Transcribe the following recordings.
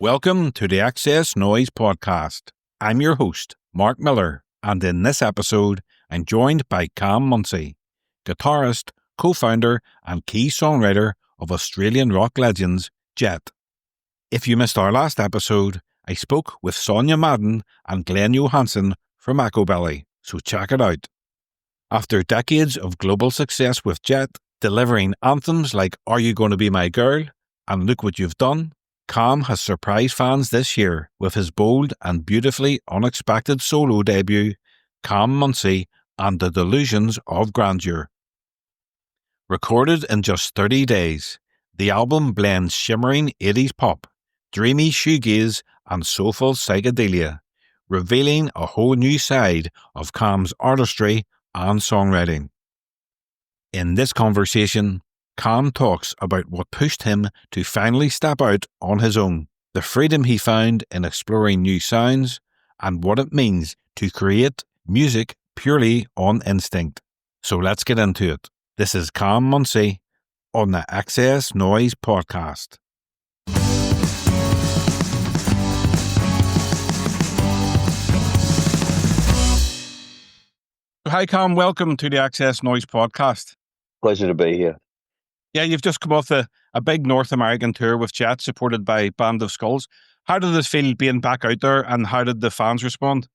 Welcome to the XS Noize Podcast. I'm your host, Mark Millar, and in this episode, I'm joined by Cam Muncey, guitarist, co-founder, and key songwriter of Australian rock legends, Jet. If you missed our last episode, I spoke with Sonia Madden and Glenn Johansson from Echobelly, so check it out. After decades of global success with Jet, delivering anthems like Are You Gonna Be My Girl and Look What You've Done, Cam has surprised fans this year with his bold and beautifully unexpected solo debut, Cam Muncey and the Delusions of Grandeur. Recorded in just 30 days, the album blends shimmering 80s pop, dreamy shoegaze and soulful psychedelia, revealing a whole new side of Cam's artistry and songwriting. In this conversation, Cam talks about what pushed him to finally step out on his own, the freedom he found in exploring new sounds, and what it means to create music purely on instinct. So let's get into it. This is Cam Muncey on the XS Noize Podcast. Hi Cam, welcome to the XS Noize Podcast. Pleasure to be here. Yeah, you've just come off a big North American tour with Jet, supported by Band of Skulls. How did it feel being back out there, and how did the fans respond?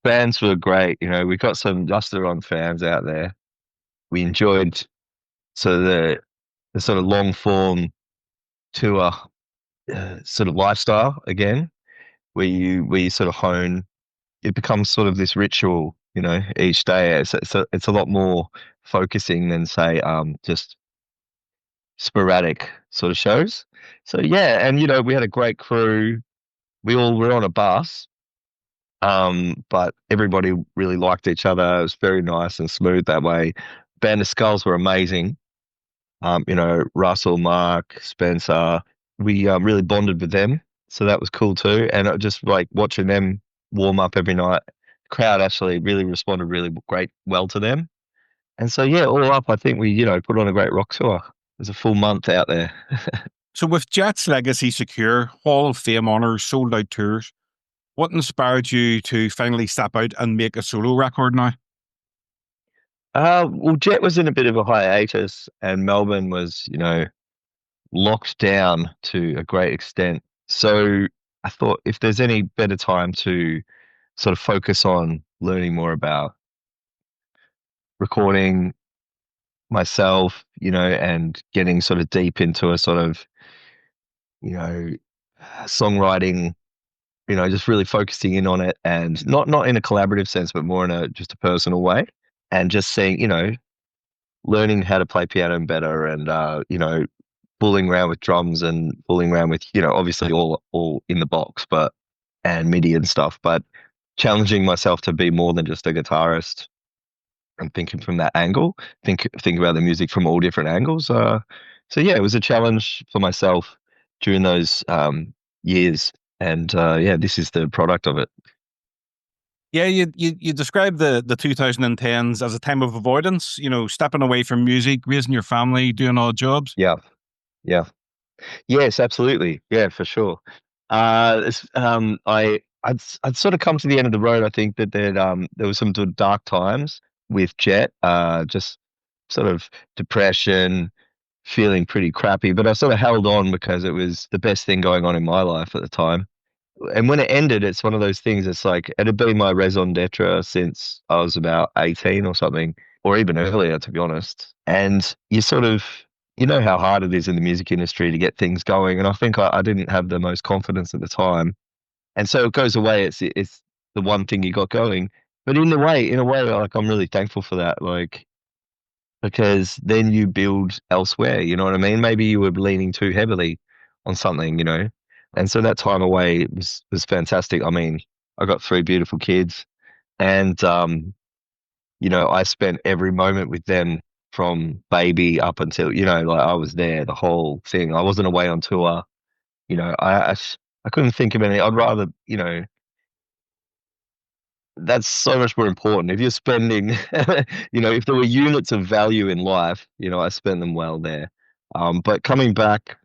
Fans were great. You know, we got some just-around fans out there. We enjoyed the sort of long-form tour sort of lifestyle again, where you sort of hone. It becomes sort of this ritual, you know, each day. It's a lot more focusing than say just sporadic sort of shows. So yeah, and you know, we had a great crew. We all were on a bus, but everybody really liked each other. It was very nice and smooth that way. Band of Skulls were amazing. You know, Russell, Mark, Spencer, we really bonded with them, so that was cool too. And it just like watching them warm up every night. The crowd actually really responded really well to them. And so yeah, all up, I think we, you know, put on a great rock tour. It was a full month out there. So with Jet's legacy secure, Hall of Fame honours, sold out tours, what inspired you to finally step out and make a solo record now? Well, Jet was in a bit of a hiatus, and Melbourne was, you know, locked down to a great extent. So I thought if there's any better time to sort of focus on learning more about recording myself, you know, and getting sort of deep into a sort of, you know, songwriting, you know, just really focusing in on it, and not in a collaborative sense, but more in just a personal way, and just seeing, you know, learning how to play piano better, and you know, fooling around with drums and fooling around with, you know, obviously all in the box, but and MIDI and stuff, but challenging myself to be more than just a guitarist and thinking from that angle, think about the music from all different angles. So yeah, it was a challenge for myself during those years, and yeah, this is the product of it. Yeah, you described the 2010s as a time of avoidance, you know, stepping away from music, raising your family, doing odd jobs. Yeah. Yes, absolutely. Yeah, for sure. I'd sort of come to the end of the road. I think that there was some dark times with Jet, just sort of depression, feeling pretty crappy, but I sort of held on because it was the best thing going on in my life at the time. And when it ended, it's one of those things, it's like, it had been my raison d'etre since I was about 18 or something, or even earlier, to be honest. And you sort of, you know how hard it is in the music industry to get things going. And I think I didn't have the most confidence at the time. And so it goes away. It's the one thing you got going. But in a way, like, I'm really thankful for that. Like, because then you build elsewhere, you know what I mean? Maybe you were leaning too heavily on something, you know? And so that time away was fantastic. I mean, I got 3 beautiful kids, and, you know, I spent every moment with them from baby up until, you know, like I was there, the whole thing. I wasn't away on tour. You know, I couldn't think of any. I'd rather, you know, that's so much more important. If you're spending, you know, if there were units of value in life, you know, I spent them well there. But coming back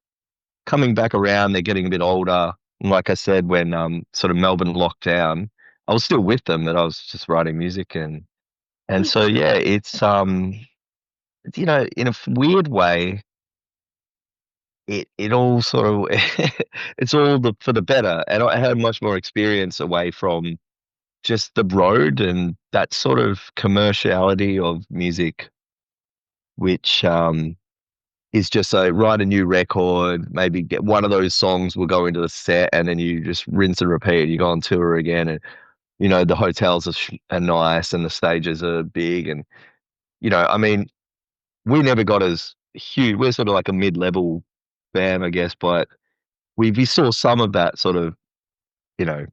around, they're getting a bit older. And like I said, when sort of Melbourne locked down, I was still with them, but I was just writing music and so yeah, you know, in a weird way, it all sort of it's all for the better, and I had much more experience away from just the road and that sort of commerciality of music, which is just write a new record, maybe get one of those songs will go into the set, and then you just rinse and repeat. You go on tour again, and you know the hotels are nice and the stages are big, and you know, I mean, we never got as huge. We're sort of like a mid-level band, I guess, but we saw some of that sort of, you know,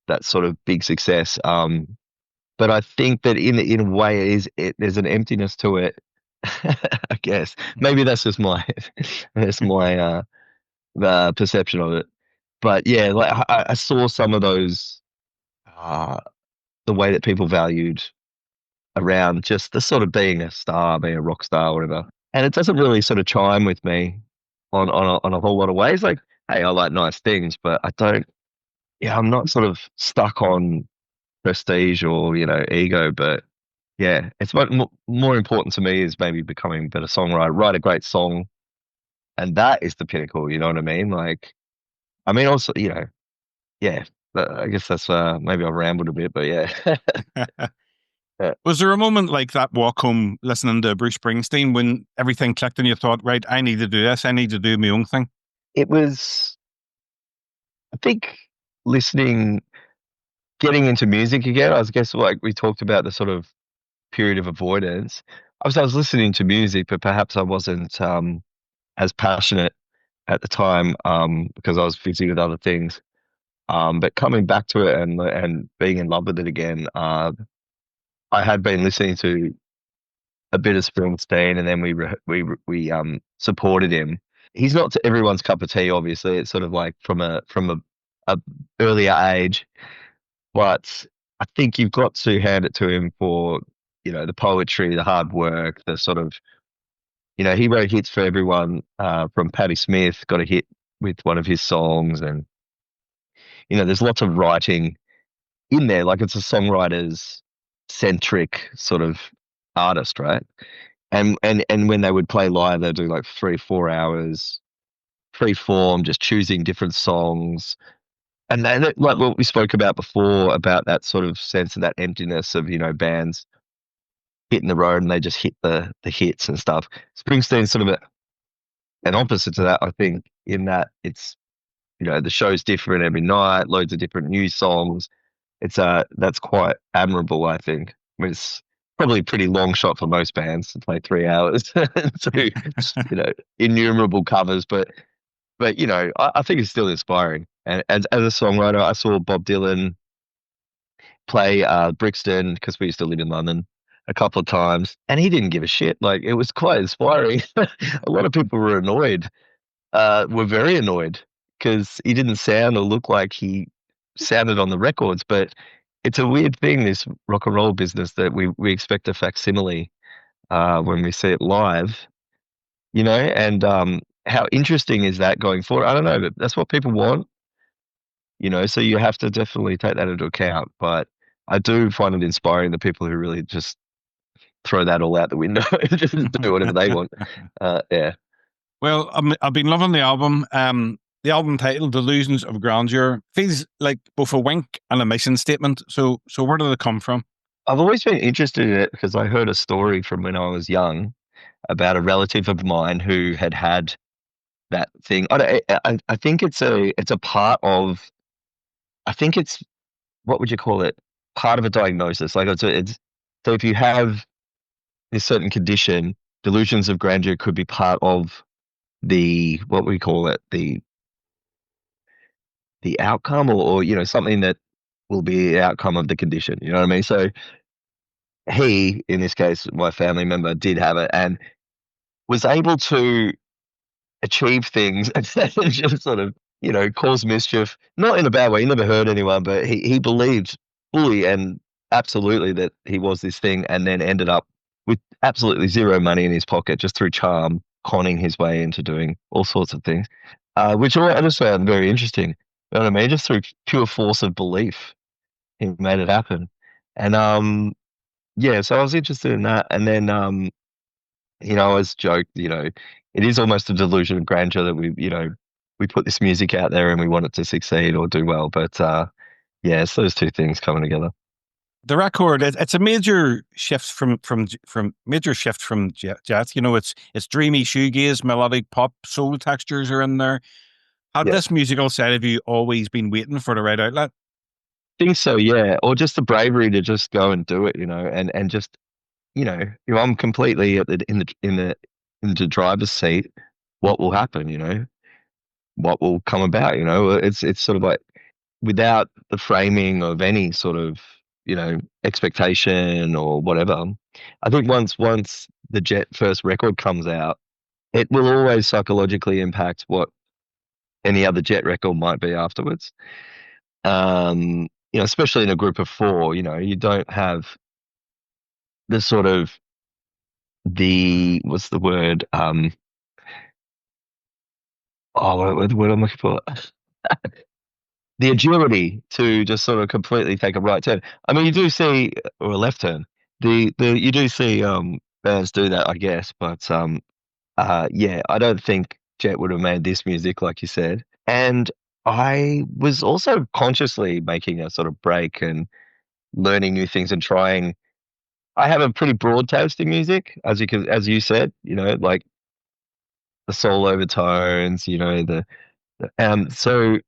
that sort of big success. But I think that in a way, there's an emptiness to it. I guess maybe that's just my that's my perception of it. But yeah, like I saw some of those the way that people valued around just the sort of being a star, being a rock star, whatever. And it doesn't really sort of chime with me on a whole lot of ways. Like, hey, I like nice things, but I don't. Yeah, I'm not sort of stuck on prestige or you know ego, but yeah, it's more important to me is maybe becoming a better songwriter, write a great song, and that is the pinnacle. You know what I mean? Like, I mean, also, you know, yeah. I guess that's maybe I've rambled a bit, but yeah. Yeah. Was there a moment like that walk home listening to Bruce Springsteen when everything clicked and you thought, right, I need to do this, I need to do my own thing? It was, I think, getting into music again. I guess like we talked about the sort of period of avoidance. I was listening to music, but perhaps I wasn't as passionate at the time because I was busy with other things. But coming back to it and being in love with it again, I had been listening to a bit of Springsteen, and then we supported him. He's not to everyone's cup of tea, obviously. It's sort of like from a earlier age, but I think you've got to hand it to him for you know the poetry, the hard work, the sort of you know he wrote hits for everyone. From Patti Smith got a hit with one of his songs, and you know there's lots of writing in there. Like it's a songwriter's centric sort of artist, right? And when they would play live, they'd do like 3-4 hours free form, just choosing different songs. And then, like what we spoke about before, about that sort of sense of that emptiness of, you know, bands hitting the road and they just hit the hits and stuff. Springsteen's sort of an opposite to that, I think, in that it's, you know, the show's different every night, loads of different new songs. It's that's quite admirable, I think. I mean, it's probably a pretty long shot for most bands to play 3 hours to, you know, innumerable covers, but you know, I think it's still inspiring. And as a songwriter, I saw Bob Dylan play Brixton because we used to live in London a couple of times, and he didn't give a shit. Like it was quite inspiring. A lot of people were annoyed, were very annoyed because he didn't sound or look like he sounded on the records. But it's a weird thing, this rock and roll business, that we expect a facsimile when we see it live, you know, and how interesting is that going forward? I don't know, but that's what people want, you know, so you have to definitely take that into account. But I do find it inspiring, the people who really just throw that all out the window and just do whatever they want. Yeah. Well, I've been loving the album. The album title, Delusions of Grandeur, feels like both a wink and a mission statement. So where did it come from? I've always been interested in it because I heard a story from when I was young about a relative of mine who had that thing. I think it's a part of, I think it's, what would you call it? Part of a diagnosis. Like it's so if you have this certain condition, delusions of grandeur could be part of the, what we call it, the outcome, or you know, something that will be the outcome of the condition. You know what I mean? So he, in this case, my family member, did have it and was able to achieve things and just sort of, you know, cause mischief, not in a bad way. He never hurt anyone, but he believed fully and absolutely that he was this thing, and then ended up with absolutely zero money in his pocket just through charm, conning his way into doing all sorts of things, which I just found very interesting. You know what I mean? Just through pure force of belief, he made it happen. And yeah, so I was interested in that. And then I always joked, it is almost a delusion of grandeur that we put this music out there and we want it to succeed or do well. But yeah, it's those two things coming together. The record, it's a major shift from major shift from Jet. It's dreamy shoegaze, melodic pop, soul textures are in there. Had Yeah. this musical side of you always been waiting for the right outlet? Think so, yeah. Or just the bravery to just go and do it, and just, I'm completely in the driver's seat. What will happen, what will come about, it's sort of like without the framing of any sort of, expectation or whatever. I think once the Jet first record comes out, it will always psychologically impact what any other Jet record might be afterwards. Especially in a group of four, you don't have the sort of what's the word? What the word I'm looking for? The agility to just sort of completely take a right turn. I mean, you do see, or a left turn. You do see bands do that, I guess, but yeah, I don't think Jet would have made this music like you said. And I was also consciously making a sort of break and learning new things and trying. I have a pretty broad taste in music, as you said, like the soul overtones, so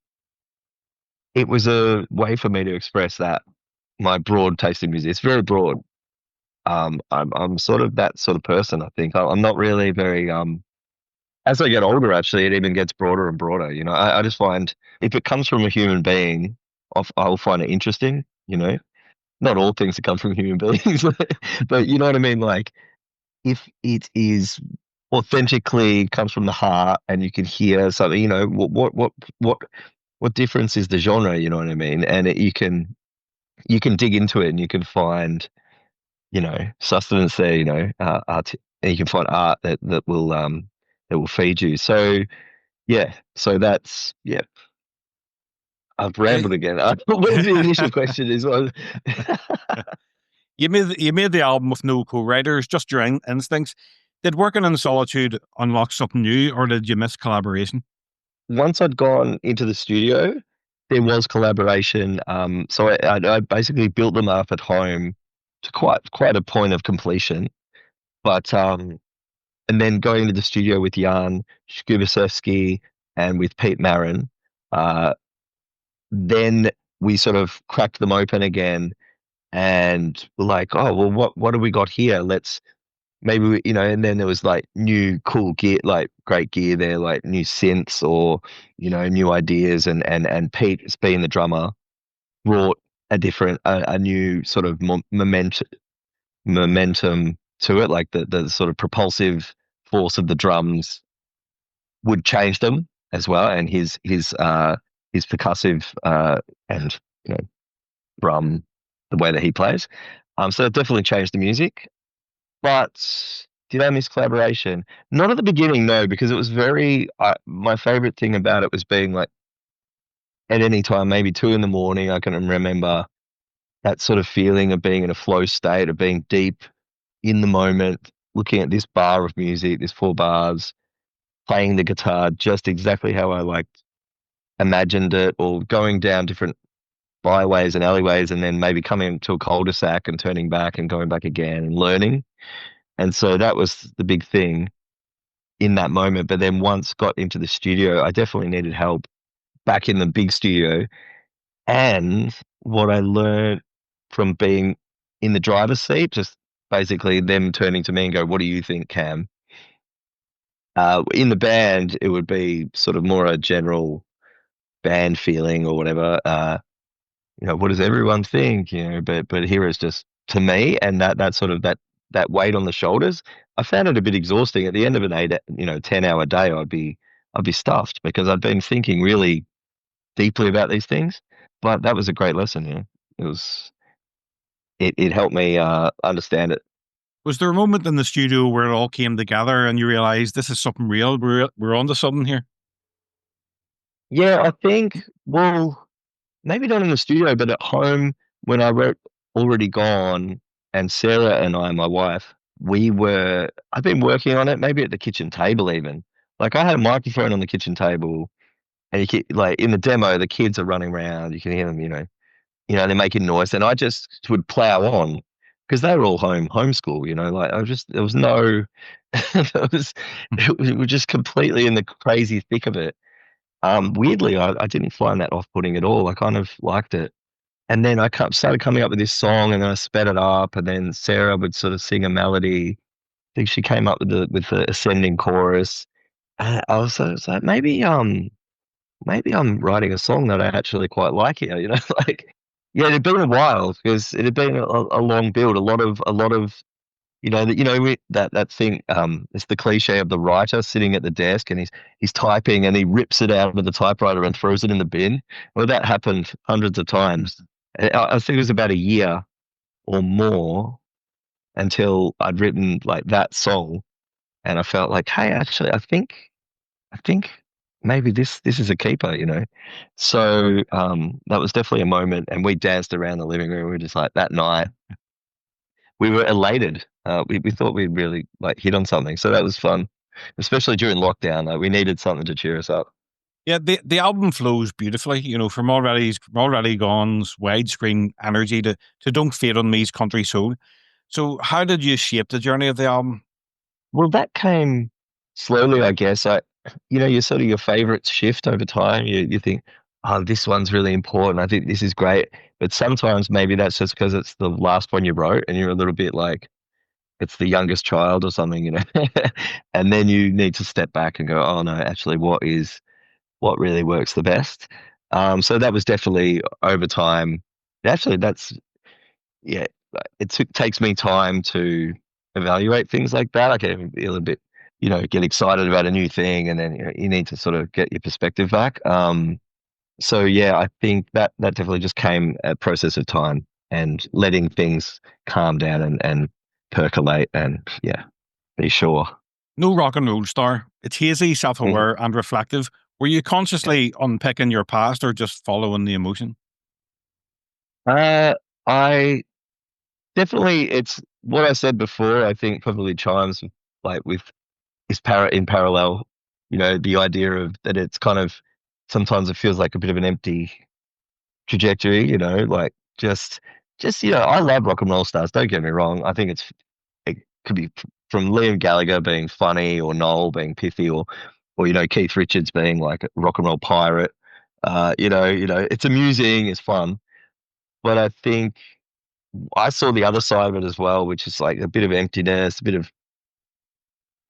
it was a way for me to express that my broad taste in music. It's very broad. I'm sort of that sort of person. I think I'm not really very as I get older, actually, it even gets broader and broader. I just find if it comes from a human being, I'll find it interesting. Not all things that come from human beings, but you know what I mean. Like if it is authentically comes from the heart and you can hear something, what difference is the genre? You know what I mean? And you can dig into it and you can find sustenance there. Art, and you can find art that will feed you. So yeah, so that's yeah. I've Uh, rambled again. What was the initial question? Is what? you made the album with no co-writers, just your instincts. Did working in solitude unlock something new, or did you miss collaboration? Once I'd gone into the studio, there was collaboration. So I basically built them up at home to quite a point of completion. But and then going to the studio with Jan Skubiszewski and with Pete Marin, uh, then we sort of cracked them open again and were like, oh well, what have we got here? Let's maybe and then there was like new cool gear, like great gear there, like new synths or new ideas, and Pete, being the drummer, brought a new sort of momentum to it, like the sort of propulsive force of the drums would change them as well, and his percussive and drum, the way that he plays. So it definitely changed the music. But did I miss collaboration? Not at the beginning, no, because it was my favorite thing about it was being like at any time, maybe 2 a.m, I can remember that sort of feeling of being in a flow state, of being deep in the moment, looking at this bar of music, this 4 bars, playing the guitar just exactly how I imagined it, or going down different byways and alleyways and then maybe coming to a cul-de-sac and turning back and going back again and learning. And so that was the big thing in that moment. But then once got into the studio, I definitely needed help back in the big studio. And what I learned from being in the driver's seat, just basically them turning to me and go, what do you think, Cam? In the band, it would be sort of more a general band feeling or whatever. What does everyone think? But here it's just to me, and that sort of that weight on the shoulders. I found it a bit exhausting. At the end of an 10-hour day, I'd be stuffed because I'd been thinking really deeply about these things. But that was a great lesson. It helped me understand it. Was there a moment in the studio where it all came together and you realized this is something real? We're onto something here. Yeah, I think, well, maybe not in the studio, but at home when I wrote Already Gone, and Sarah and I, my wife, I've been working on it, maybe at the kitchen table even. Like I had a microphone on the kitchen table, and like in the demo, the kids are running around, you can hear them, they're making noise, and I just would plow on because they were all homeschool, like there was no, we were just completely in the crazy thick of it. Weirdly, I didn't find that off-putting at all. I kind of liked it. And then started coming up with this song, and then I sped it up, and then Sarah would sort of sing a melody. I think she came up with the ascending chorus. I was sort of like, maybe I'm writing a song that I actually quite like here. Like yeah, it had been a while because it had been a long build. A lot of that thing. It's the cliche of the writer sitting at the desk and he's typing and he rips it out of the typewriter and throws it in the bin. Well, that happened hundreds of times. I think it was about a year or more until I'd written like that song, and I felt like, hey, actually, I think maybe this is a keeper. So that was definitely a moment, and we danced around the living room. We were just like that night. We were elated. We thought we'd really like hit on something, so that was fun, especially during lockdown. Like we needed something to cheer us up. Yeah, the album flows beautifully, from already gone's widescreen energy to Don't Fade on Me's country soul. So how did you shape the journey of the album? Well, that came slowly, I guess. Your sort of your favorites shift over time. You think, oh, this one's really important. I think this is great. But sometimes maybe that's just because it's the last one you wrote, and you're a little bit like it's the youngest child or something. And then you need to step back and go, oh no, actually, what really works the best. So that was definitely over time. Actually, yeah, takes me time to evaluate things like that. I can feel a bit, get excited about a new thing, and then you need to sort of get your perspective back. So yeah, I think that definitely just came a process of time and letting things calm down and percolate, and yeah, be sure. No rock and roll star. It's hazy, Mhm. self-aware, and reflective. Were you consciously unpicking your past or just following the emotion? I definitely, it's what I said before. I think probably chimes like with in parallel. The idea of that it's kind of sometimes it feels like a bit of an empty trajectory. Like just I love rock and roll stars. Don't get me wrong. I think it could be from Liam Gallagher being funny, or Noel being pithy, or Keith Richards being like a rock and roll pirate. It's amusing, it's fun, but I think I saw the other side of it as well, which is like a bit of emptiness, a bit of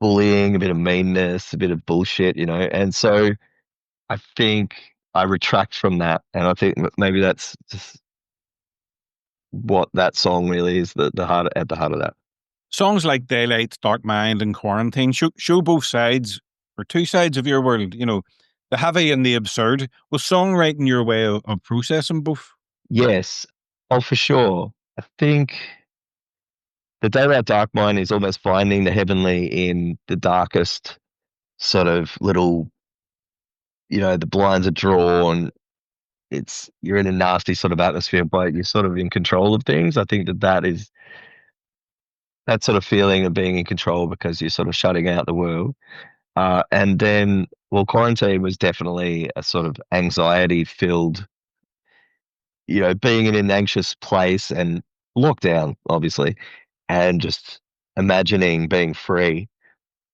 bullying, a bit of meanness, a bit of bullshit, and so I think I retract from that, and I think maybe that's just what that song really is, the heart at the heart of that. Songs like Daylight, Dark Mind, and Quarantine show both sides, or two sides of your world, the heavy and the absurd. Was songwriting your way of processing both? Yes, oh for sure. I think the Daylight Dark Mind is almost finding the heavenly in the darkest sort of little, the blinds are drawn. You're in a nasty sort of atmosphere, but you're sort of in control of things. I think that is that sort of feeling of being in control because you're sort of shutting out the world. And then, well, quarantine was definitely a sort of anxiety filled, being in an anxious place, and lockdown, obviously, and just imagining being free.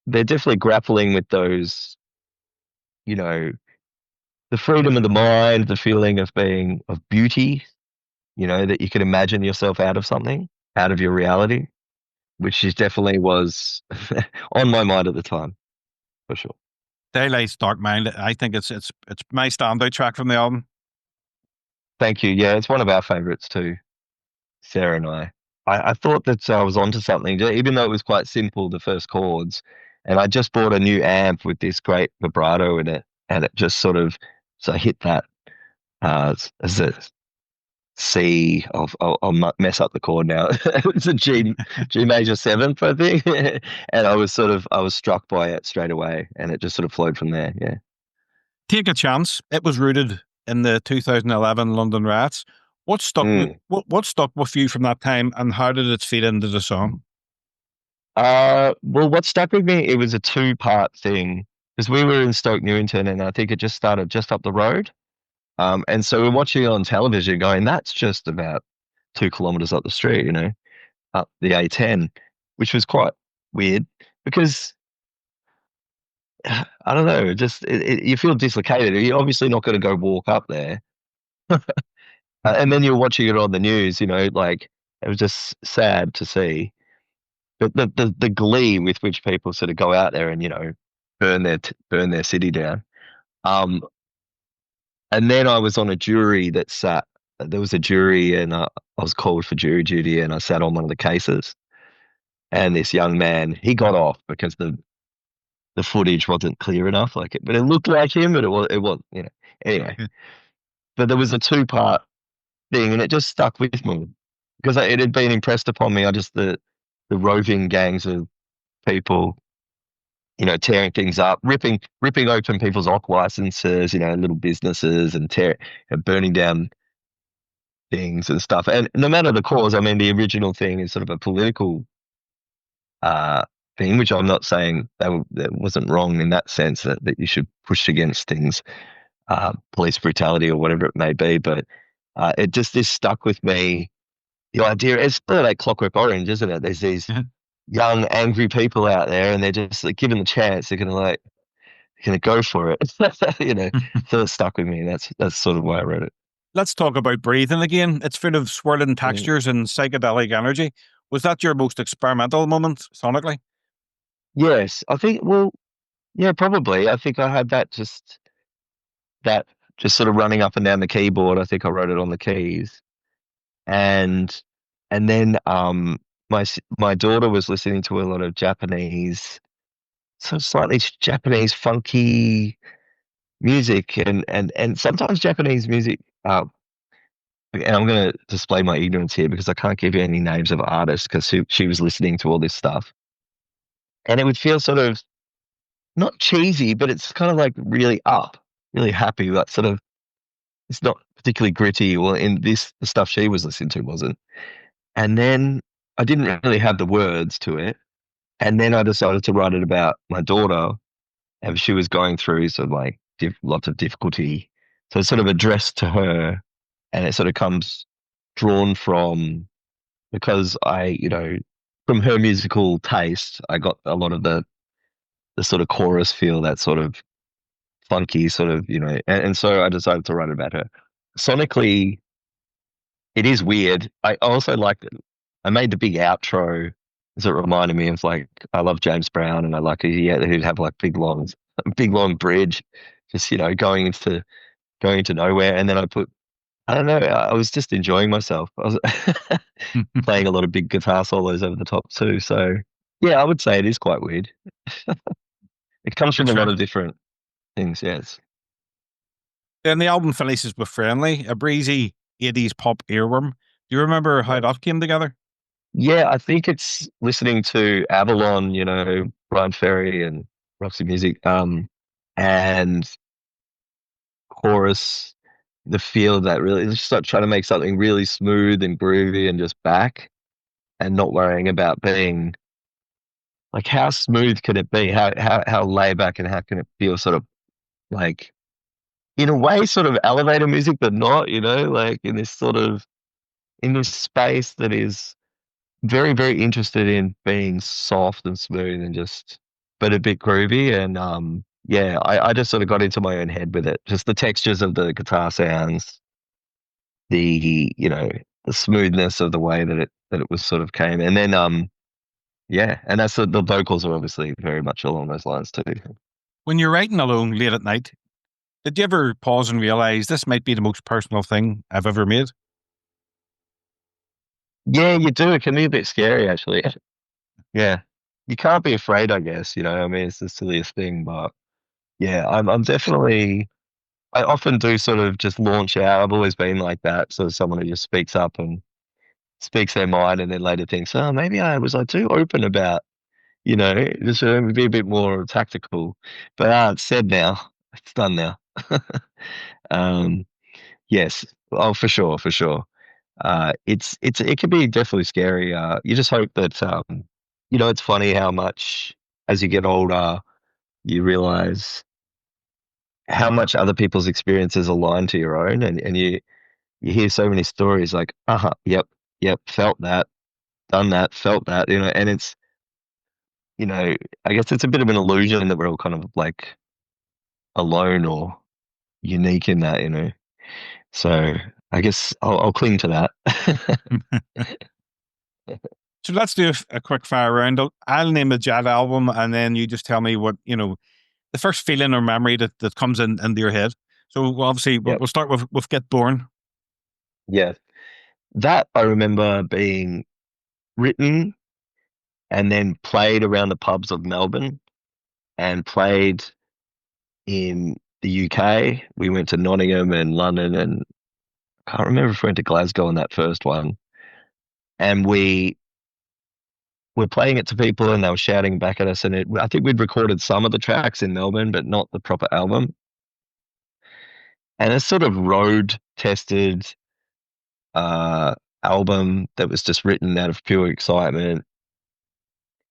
They're definitely grappling with those, you know, the freedom of the mind, the feeling of being of beauty, that you can imagine yourself out of something, out of your reality, which is definitely was on my mind at the time, for sure. Daylight, Dark Mind. I think it's my standout track from the album. Thank you. Yeah, it's one of our favorites too, Sarah and I. I thought that I was onto something, even though it was quite simple, the first chords. And I just bought a new amp with this great vibrato in it, and it just sort of, so I hit that as a C. I'll mess up the chord now. It was a G major seventh, I think, and I was struck by it straight away, and it just sort of flowed from there. Yeah. Take a Chance. It was rooted in the 2011 London riots. What stuck? What stuck with you from that time, and how did it feed into the song? Well, what stuck with me, it was a two-part thing because we were in Stoke Newington, and I think it just started just up the road. And so we're watching it on television, going, "That's just about 2 kilometers up the street," up the A10, which was quite weird because I don't know, you feel dislocated. You're obviously not going to go walk up there. And then you're watching it on the news, like it was just sad to see. But the glee with which people sort of go out there and burn their city down. Um, and then I was on a jury that sat. There was a jury, and I was called for jury duty, and I sat on one of the cases. And this young man, he got off because the footage wasn't clear enough, but it looked like him, but it was anyway. But there was a two-part thing, and it just stuck with me because it had been impressed upon me. The roving gangs of people, tearing things up, ripping open people's OC licenses, little businesses, and burning down things and stuff. And no matter the cause, I mean, the original thing is sort of a political thing, which I'm not saying that wasn't wrong in that sense, that you should push against things, police brutality or whatever it may be. But this stuck with me. The idea, it's sort of like Clockwork Orange, isn't it? There's these young, angry people out there, and they're just given the chance, they're gonna go for it. So it stuck with me. That's sort of why I wrote it. Let's talk about Breathing again. It's full of swirling textures and psychedelic energy. Was that your most experimental moment sonically? Yes, I think. Well, yeah, probably. I think I had that just sort of running up and down the keyboard. I think I wrote it on the keys, and then my daughter was listening to a lot of Japanese, so slightly Japanese funky music, and sometimes Japanese music. And I'm going to display my ignorance here because I can't give you any names of artists because she was listening to all this stuff, and it would feel sort of not cheesy, but it's kind of like really up, really happy. That sort of, it's not particularly gritty. Well, in this, the stuff she was listening to wasn't. And then I didn't really have the words to it. And then I decided to write it about my daughter, and she was going through sort of like lots of difficulty. So it's sort of addressed to her, and it sort of comes drawn from, because from her musical taste, I got a lot of the sort of chorus feel, that sort of funky sort of, and so I decided to write about her. Sonically, it is weird. I also liked it. I made the big outro, so it reminded me of, like, I love James Brown, and I like he'd have like big long bridge, just going into nowhere. And then I don't know, I was just enjoying myself. I was playing a lot of big guitar solos over the top too. So yeah, I would say it is quite weird. It comes from a lot of different things, yes. Then the album finishes with Friendly, a breezy 80s pop earworm. Do you remember how that came together? Yeah, I think it's listening to Avalon, Brian Ferry and Roxy music, and chorus, the feel of that, really just like trying to make something really smooth and groovy and just back, and not worrying about being like, how smooth can it be? How laid back, and how can it feel sort of like, in a way, sort of elevator music, but not, like in this space that is very, very interested in being soft and smooth and just, but a bit groovy. And yeah, I just sort of got into my own head with it. Just the textures of the guitar sounds, the smoothness of the way that it was sort of came. And then yeah, and that's the vocals are obviously very much along those lines too. When you're writing alone late at night, did you ever pause and realize this might be the most personal thing I've ever made? Yeah, you do. It can be a bit scary, actually. Yeah. You can't be afraid, I guess, I mean, it's the silliest thing, but yeah, I'm definitely, I often do sort of just launch out. I've always been like that. So someone who just speaks up and speaks their mind, and then later thinks, oh, maybe I was like too open about, just be a bit more tactical. But it's said now. It's done now. um, yes. Oh, for sure, for sure. It can be definitely scary. You just hope that it's funny how much as you get older, you realize how much other people's experiences align to your own, and you hear so many stories like, yep, yep, felt that, done that, felt that, and it's, I guess it's a bit of an illusion that we're all kind of like alone or unique in that. So I guess I'll cling to that. So let's do a quick fire round. I'll name a Jet album, and then you just tell me what, the first feeling or memory that comes into your head. So obviously, Yep. we'll start with Get Born. Yeah. That I remember being written and then played around the pubs of Melbourne and played in the UK. We went to Nottingham and London, and I can't remember if we went to Glasgow on that first one. And we were playing it to people and they were shouting back at us. And I think we'd recorded some of the tracks in Melbourne, but not the proper album. And a sort of road tested album that was just written out of pure excitement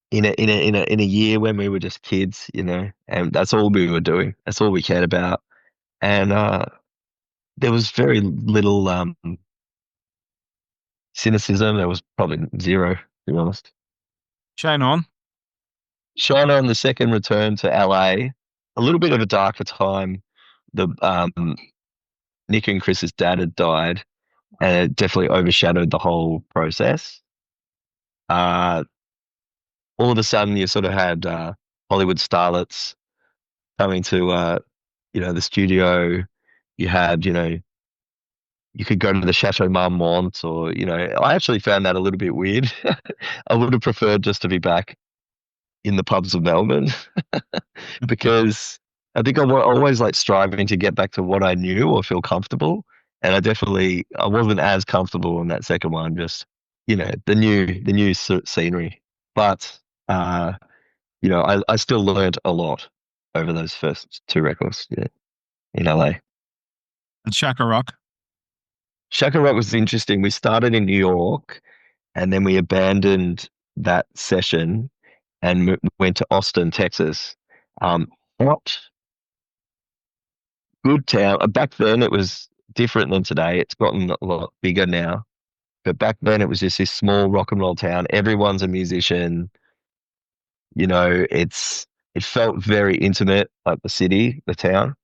in a year when we were just kids, and that's all we were doing. That's all we cared about. And there was very little cynicism. There was probably zero, to be honest. Shine On. Shine On, the second return to LA, a little bit of a darker time. The Nick and Chris's dad had died, and it definitely overshadowed the whole process. All of a sudden, you sort of had Hollywood starlets coming to the studio. You had you could go to the Chateau Marmont, or I actually found that a little bit weird. I would have preferred just to be back in the pubs of Melbourne because I think I'm always like striving to get back to what I knew or feel comfortable, and I wasn't as comfortable in that second one. Just the new scenery, but I still learned a lot over those first two records, in LA. And Shaka Rock. Shaka Rock was interesting. We started in New York and then we abandoned that session and went to Austin, Texas. Hot, good town. Back then it was different than today. It's gotten a lot bigger now. But back then it was just this small rock and roll town. Everyone's a musician. It felt very intimate, like the city, the town.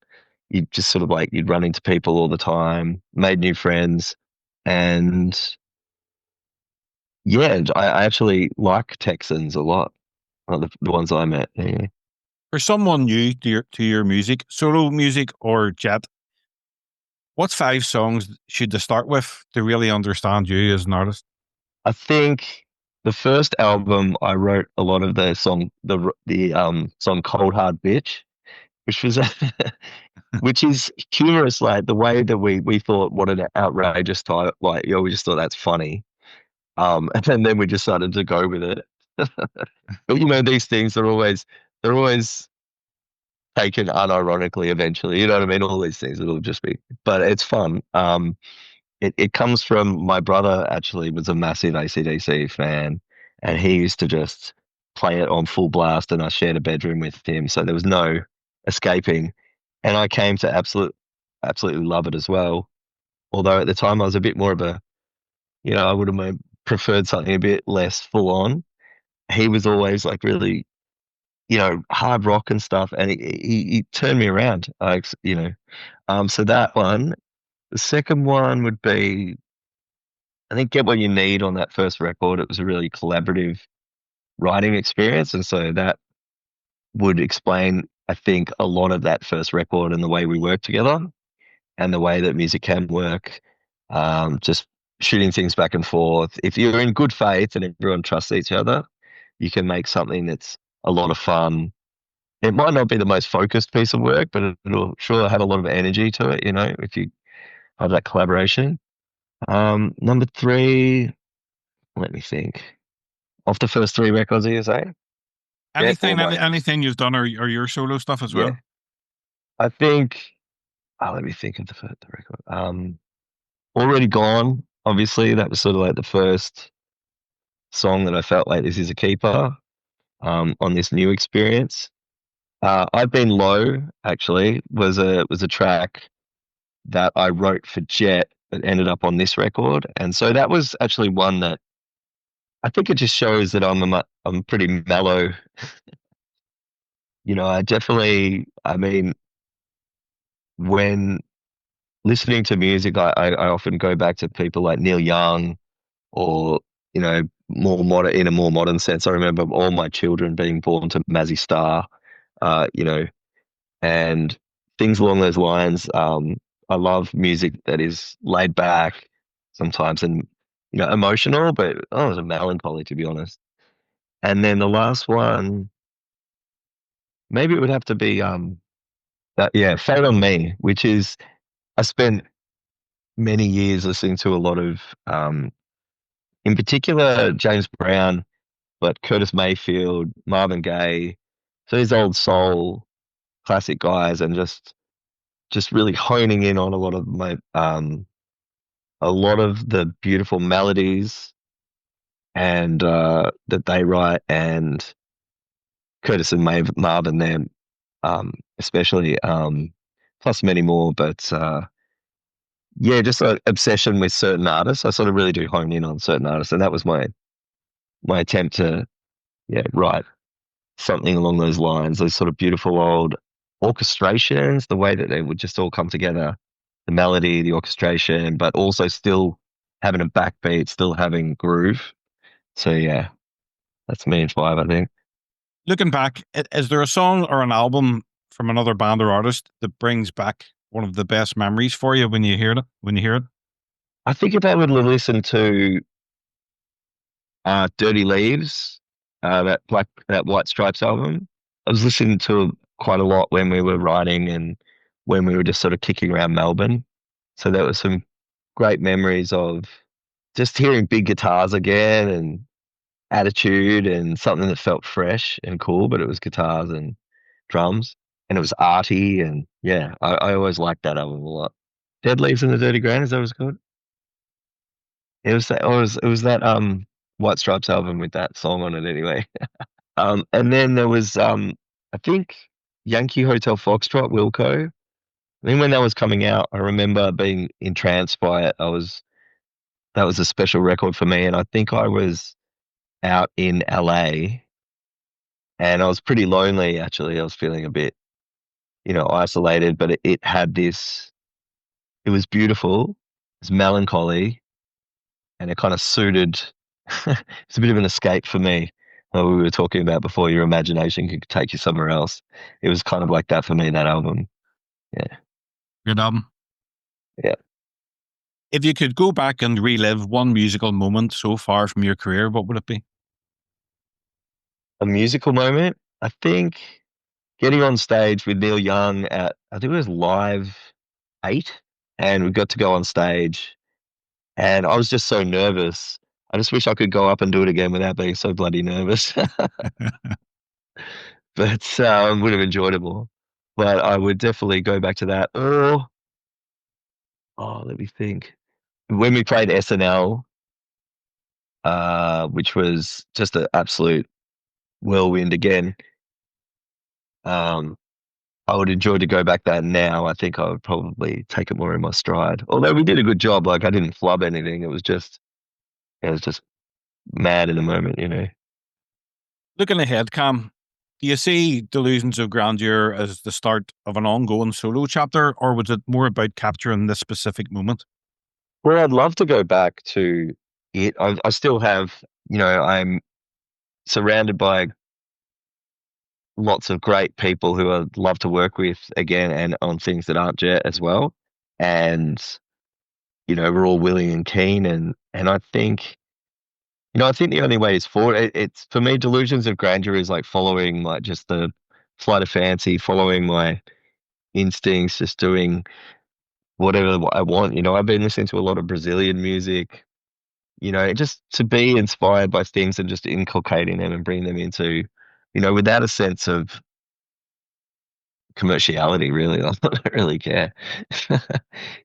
You just sort of like you'd run into people all the time, made new friends, and yeah, I actually like Texans a lot. Like the ones I met. Yeah. For someone new to your music, solo music or Jet, what 5 songs should they start with to really understand you as an artist? I think the first album I wrote a lot of the song "Cold Hard Bitch," which was which is humorous, like the way that we thought what an outrageous title, like we just thought that's funny. And then we just started to go with it. But these things they're always taken unironically eventually. You know what I mean? All these things, it'll just be, but it's fun. It comes from my brother actually was a massive AC/DC fan, and he used to just play it on full blast, and I shared a bedroom with him, so there was no escaping. And I came to absolutely love it as well. Although at the time I was a bit more of I would have preferred something a bit less full on. He was always like really, hard rock and stuff, and he turned me around. So that one. The second one would be, I think, Get What You Need on that first record. It was a really collaborative writing experience, and so that would explain, I think, a lot of that first record and the way we work together and the way that music can work. Just shooting things back and forth. If you're in good faith and everyone trusts each other, you can make something that's a lot of fun. It might not be the most focused piece of work, but it'll sure have a lot of energy to it, if you have that collaboration. Number 3, let me think. Off the first 3 records, are you saying? Anything you've done or your solo stuff as Yeah. well? I think let me think of the record. Already Gone, obviously, that was sort of like the first song that I felt like this is a keeper on this new experience. I've Been Low, actually, was a track that I wrote for Jet that ended up on this record. And so that was actually one that I think it just shows that I'm pretty mellow. I mean, when listening to music, I often go back to people like Neil Young or, more modern, in a more modern sense. I remember all my children being born to Mazzy Star, uh, you know, and things along those lines. I love music that is laid back sometimes and, emotional, but it's a melancholy, to be honest. And then the last one, maybe it would have to be Fade on Me, which is I spent many years listening to a lot of in particular James Brown, but Curtis Mayfield, Marvin Gaye, so these old soul classic guys, and just really honing in on a lot of the beautiful melodies and that they write, and Curtis and Marvin them especially, plus many more. But just an obsession with certain artists. I sort of really do hone in on certain artists, and that was my attempt to write something along those lines. Those sort of beautiful old orchestrations, the way that they would just all come together, the melody, the orchestration, but also still having a backbeat, still having groove. So yeah, that's me in five, I think. Looking back, is there a song or an album from another band or artist that brings back one of the best memories for you when you hear it? I think if I would listen to Dirty Leaves, that White Stripes album, I was listening to quite a lot when we were writing and when we were just sort of kicking around Melbourne. So there was some great memories of just hearing big guitars again and attitude and something that felt fresh and cool, but it was guitars and drums and it was arty, and I always liked that album a lot. Dead Leaves and the Dirty Grand, is that what it's called? It was that White Stripes album with that song on it anyway. And then there was I think Yankee Hotel Foxtrot Wilco. I mean, when that was coming out, I remember being entranced by it. That was a special record for me, and I think I was out in LA and I was pretty lonely actually. I was feeling a bit, isolated, but it had this, it was beautiful, it's melancholy, and it kind of suited it's a bit of an escape for me. We were talking about before, your imagination could take you somewhere else. It was kind of like that for me, that album. Yeah. Good album. Yeah. If you could go back and relive one musical moment so far from your career, what would it be? A musical moment? I think getting on stage with Neil Young at, I think it was Live 8, and we got to go on stage, and I was just so nervous. I just wish I could go up and do it again without being so bloody nervous. But would have enjoyed it more. But I would definitely go back to that. Let me think. When we played SNL, which was just an absolute whirlwind again, I would enjoy to go back there now. I think I would probably take it more in my stride. Although we did a good job, like I didn't flub anything. It was just mad in the moment. Looking ahead, Cam, do you see Delusions of Grandeur as the start of an ongoing solo chapter, or was it more about capturing this specific moment? Well, I'd love to go back to it. I still have, I'm surrounded by lots of great people who I'd love to work with again and on things that aren't Jet as well. And, we're all willing and keen. And I think, I think the only way is forward. It's for me, Delusions of Grandeur is like following like just the flight of fancy, following my instincts, just doing whatever I want. I've been listening to a lot of Brazilian music, just to be inspired by things and just inculcating them and bringing them into, without a sense of commerciality, really. I don't really care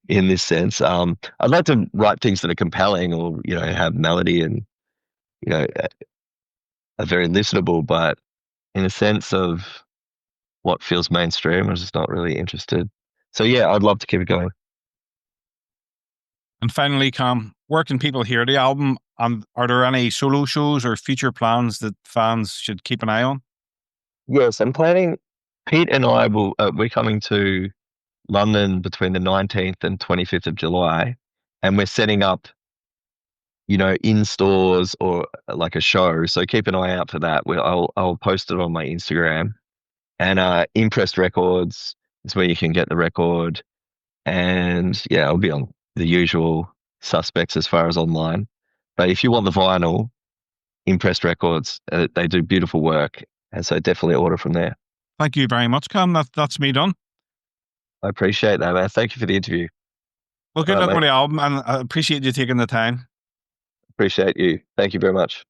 in this sense. I'd like to write things that are compelling, or have melody and are very listenable, but in a sense of what feels mainstream, I'm just not really interested. So yeah, I'd love to keep it going. And finally, Cam, where can people hear the album? And are there any solo shows or future plans that fans should keep an eye on? Yes, I'm planning. Pete and I we're coming to London between the 19th and 25th of July, and we're setting up, in stores or like a show. So keep an eye out for that. I'll post it on my Instagram. And Impressed Records is where you can get the record. And yeah, I'll be on the usual suspects as far as online. But if you want the vinyl, Impressed Records, they do beautiful work. And so definitely order from there. Thank you very much, Cam. That's me done. I appreciate that, man. Thank you for the interview. Well, good luck with the album, and I appreciate you taking the time. Appreciate you. Thank you very much.